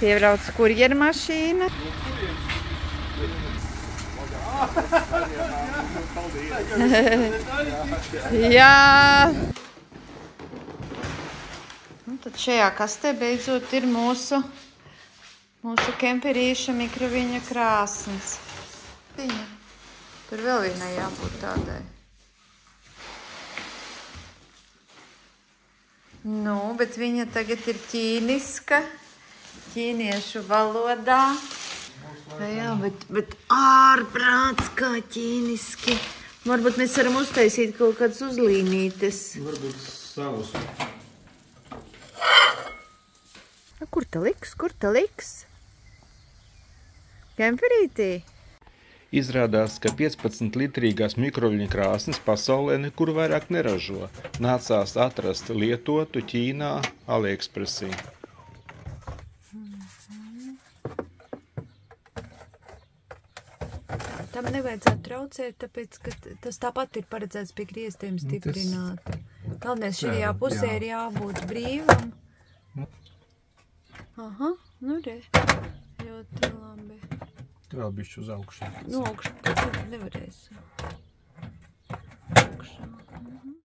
Piebrauc kurjeru mašīna. Jā. Un tad šajā kastē beidzot ir mūsu kemperīša mikroviņa krāsnes. Tur vēl vienai jābūt tādai. Nu, bet viņa tagad ir ķīniska. Ķīniešu valodā. Jā, bet ārprāts kā ķīniski. Varbūt mēs varam uztaisīt kaut kādas uzlīnītes. Varbūt savus. Kur ta liks? Kemperītī? Izrādās, ka 15 litrīgās mikroviļņu krāsnes pasaulē nekur vairāk neražo. Nācās atrast lietotu Ķīnā AliExpressī. Tam nevajadzētu traucēt, tāpēc, ka tas tāpat ir paredzēts pie griestiem stiprināt. Galvenais šajā pusē ir jābūt brīvam. Aha, nu re, ļoti labi. Tu vēl bišķi uz augšu. No augšu, nevarēs.